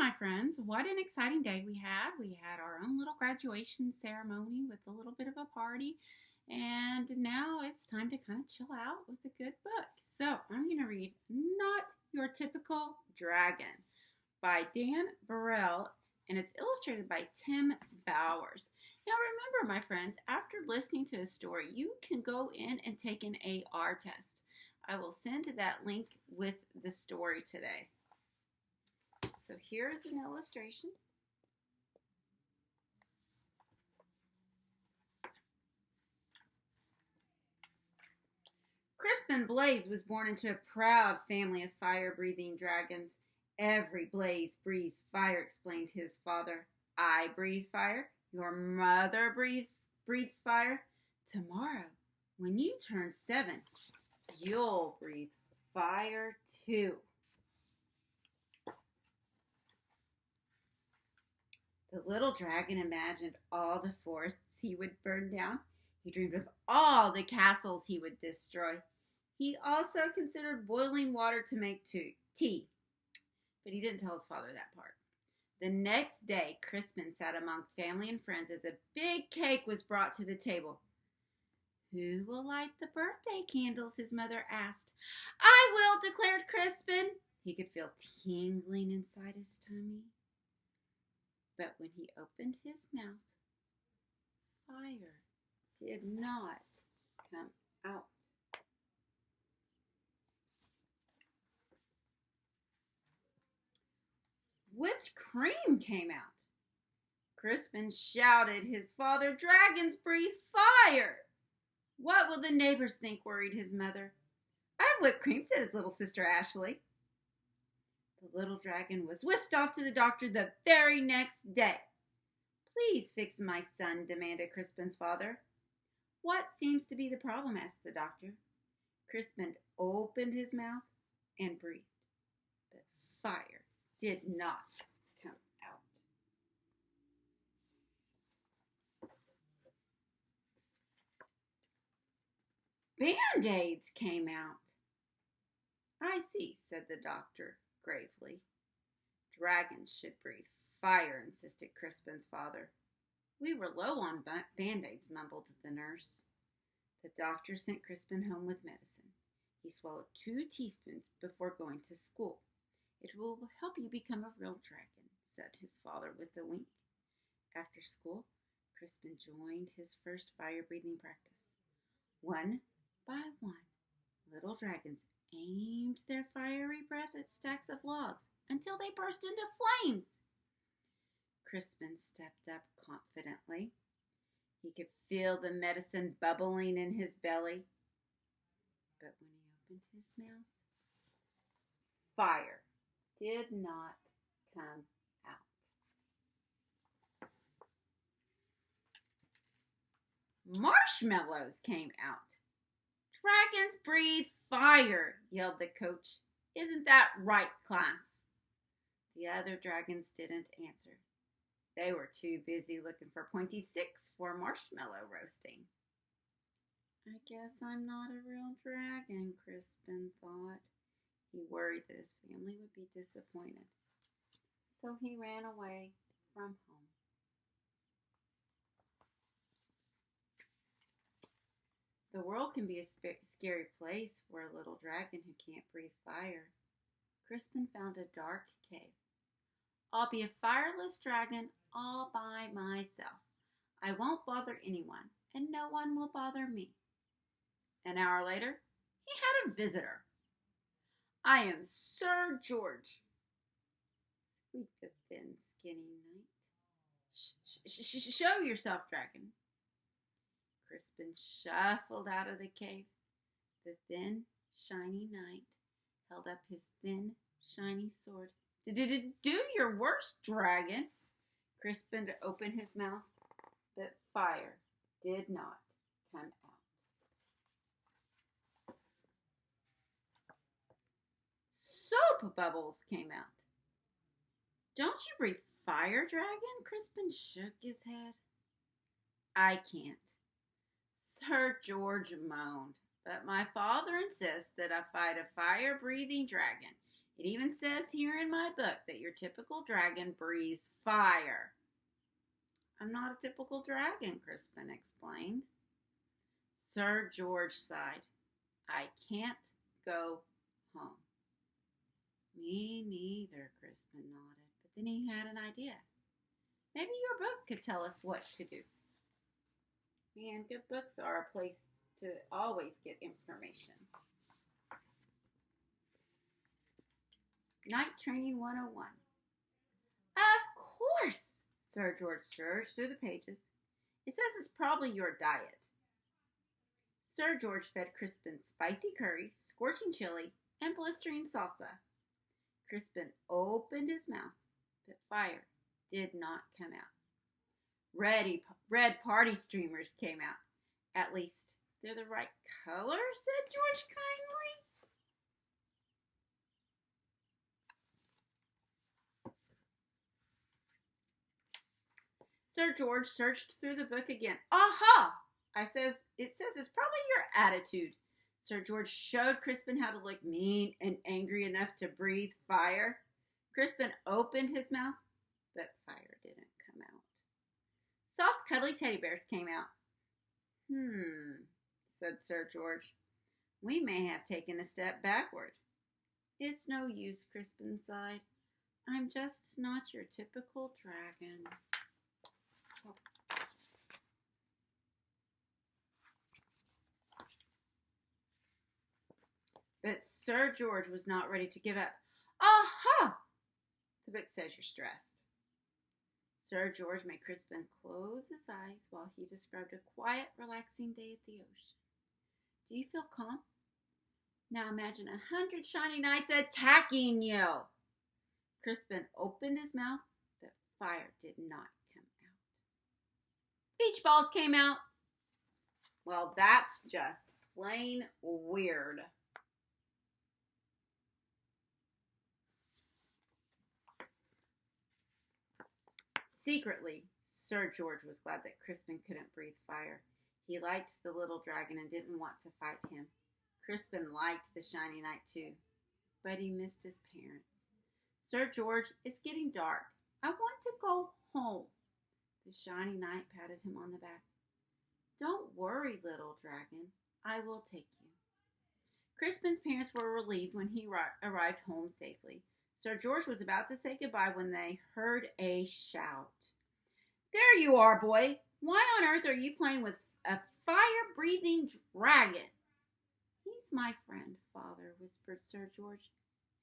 my friends. What an exciting day we had. We had our own little graduation ceremony with a little bit of a party. And now it's time to kind of chill out with a good book. So I'm going to read Not Your Typical Dragon by Dan Burrell, and it's illustrated by Tim Bowers. Now remember, my friends, after listening to a story, you can go in and take an AR test. I will send that link with the story today. So here's an illustration. Crispin Blaze was born into a proud family of fire-breathing dragons. Every Blaze breathes fire, explained his father. I breathe fire. Your mother breathes fire. Tomorrow, when you turn 7, you'll breathe fire too. The little dragon imagined all the forests he would burn down. He dreamed of all the castles he would destroy. He also considered boiling water to make tea, but he didn't tell his father that part. The next day, Crispin sat among family and friends as a big cake was brought to the table. Who will light the birthday candles? His mother asked. I will, declared Crispin. He could feel tingling inside his tummy. But when he opened his mouth, fire did not come out. Whipped cream came out. Crispin shouted, his father, dragons breathe fire. What will the neighbors think, worried his mother. I have whipped cream, said his little sister Ashley. The little dragon was whisked off to the doctor the very next day. Please fix my son, demanded Crispin's father. What seems to be the problem? Asked the doctor. Crispin opened his mouth and breathed, but fire did not come out. Band-Aids came out. I see, said the doctor gravely. Dragons should breathe fire, insisted Crispin's father. We were low on Band-Aids, mumbled the nurse. The doctor sent Crispin home with medicine. He swallowed 2 teaspoons before going to school. It will help you become a real dragon, said his father with a wink. After school, Crispin joined his first fire-breathing practice. One by one, little dragons aimed their fiery breath at stacks of logs until they burst into flames. Crispin stepped up confidently. He could feel the medicine bubbling in his belly. But when he opened his mouth, fire did not come out. Marshmallows came out. Dragons breathe fire, yelled the coach. Isn't that right, class? The other dragons didn't answer. They were too busy looking for Pointy Six for marshmallow roasting. I guess I'm not a real dragon, Crispin thought. He worried that his family would be disappointed. So he ran away from home. The world can be a scary place for a little dragon who can't breathe fire. Crispin found a dark cave. I'll be a fireless dragon all by myself. I won't bother anyone, and no one will bother me. An hour later, he had a visitor. I am Sir George, squeaked the thin, skinny knight. Show yourself, dragon. Crispin shuffled out of the cave. The thin, shiny knight held up his thin, shiny sword. Do your worst, dragon. Crispin opened his mouth, but fire did not come out. Soap bubbles came out. Don't you breathe fire, dragon? Crispin shook his head. I can't. Sir George moaned, but my father insists that I fight a fire-breathing dragon. It even says here in my book that your typical dragon breathes fire. I'm not a typical dragon, Crispin explained. Sir George sighed. I can't go home. Me neither, Crispin nodded. But then he had an idea. Maybe your book could tell us what to do. Man, good books are a place to always get information. Night Training 101. Of course, Sir George surged through the pages. It says it's probably your diet. Sir George fed Crispin spicy curry, scorching chili, and blistering salsa. Crispin opened his mouth, but fire did not come out. Red party streamers came out. At least they're the right color, said George kindly. Sir George searched through the book again. Aha! It says it's probably your attitude. Sir George showed Crispin how to look mean and angry enough to breathe fire. Crispin opened his mouth, but fire didn't come out. Soft, cuddly teddy bears came out. Said Sir George. We may have taken a step backward. It's no use, Crispin sighed. I'm just not your typical dragon. But Sir George was not ready to give up. Aha! The book says you're stressed. Sir George made Crispin close his eyes while he described a quiet, relaxing day at the ocean. Do you feel calm? Now imagine 100 shiny knights attacking you. Crispin opened his mouth, but fire did not come out. Beach balls came out. Well, that's just plain weird. Secretly, Sir George was glad that Crispin couldn't breathe fire. He liked the little dragon and didn't want to fight him. Crispin liked the shiny knight too, but he missed his parents. Sir George, it's getting dark. I want to go home. The shiny knight patted him on the back. Don't worry, little dragon. I will take you. Crispin's parents were relieved when he arrived home safely. Sir George was about to say goodbye when they heard a shout. There you are, boy. Why on earth are you playing with a fire-breathing dragon? He's my friend, Father, whispered Sir George.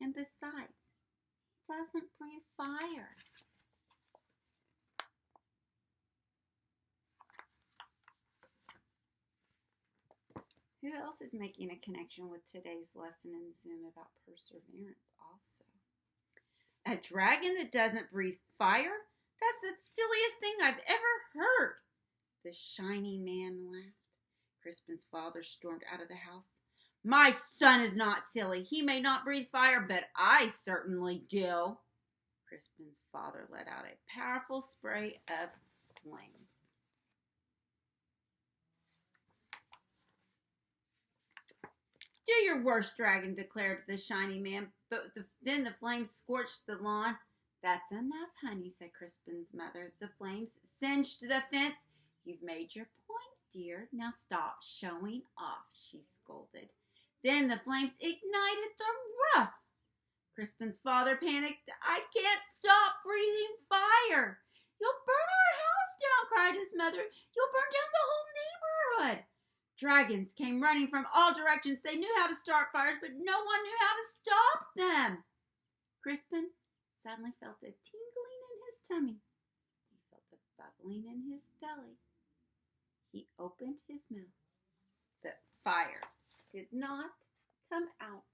And besides, he doesn't breathe fire. Who else is making a connection with today's lesson in Zoom about perseverance also? A dragon that doesn't breathe fire? That's the silliest thing I've ever heard. The shiny man laughed. Crispin's father stormed out of the house. My son is not silly. He may not breathe fire, but I certainly do. Crispin's father let out a powerful spray of flames. Do your worst, dragon, declared the shiny man, but then the flames scorched the lawn. That's enough, honey, said Crispin's mother. The flames singed the fence. You've made your point, dear. Now stop showing off, she scolded. Then the flames ignited the roof. Crispin's father panicked. I can't stop breathing fire. You'll burn our house down, cried his mother. You'll burn down the whole neighborhood. Dragons came running from all directions. They knew how to start fires, but no one knew how to stop them. Crispin suddenly felt a tingling in his tummy. He felt a bubbling in his belly. He opened his mouth, but fire did not come out.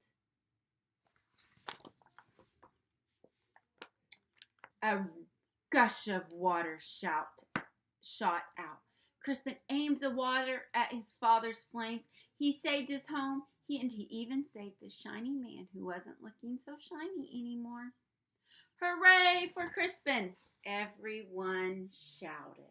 A gush of water shot out. Crispin aimed the water at his father's flames. He saved his home, and he even saved the shiny man who wasn't looking so shiny anymore. Hooray for Crispin! Everyone shouted.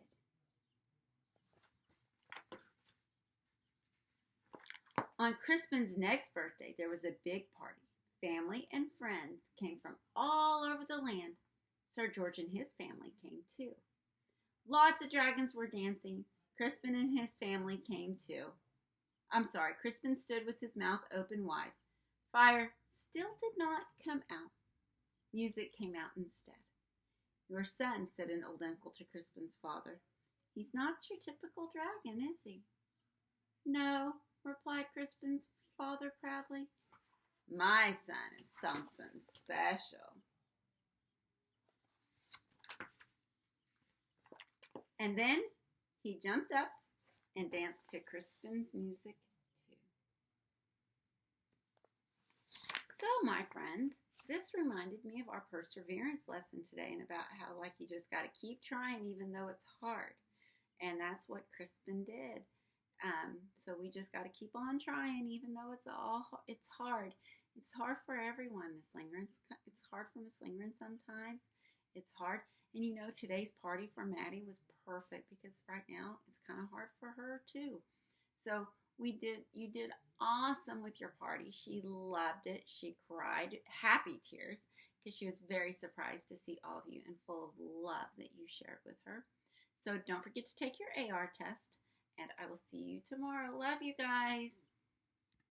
On Crispin's next birthday, there was a big party. Family and friends came from all over the land. Sir George and his family came too. Lots of dragons were dancing. Crispin and his family came too. Crispin stood with his mouth open wide. Fire still did not come out. Music came out instead. Your son, said an old uncle to Crispin's father. He's not your typical dragon, is he? No, replied Crispin's father proudly. My son is something special. And then he jumped up and danced to Crispin's music too. So, my friends, this reminded me of our perseverance lesson today and about how, you just got to keep trying even though it's hard. And that's what Crispin did. So we just got to keep on trying even though it's hard. It's hard for everyone, Miss Lingren. It's hard for Miss Lingren sometimes. It's hard. And today's party for Maddie was perfect because right now it's kind of hard for her too. So you did awesome with your party. She loved it. She cried happy tears because she was very surprised to see all of you and full of love that you shared with her. So don't forget to take your AR test, and I will see you tomorrow. Love you guys.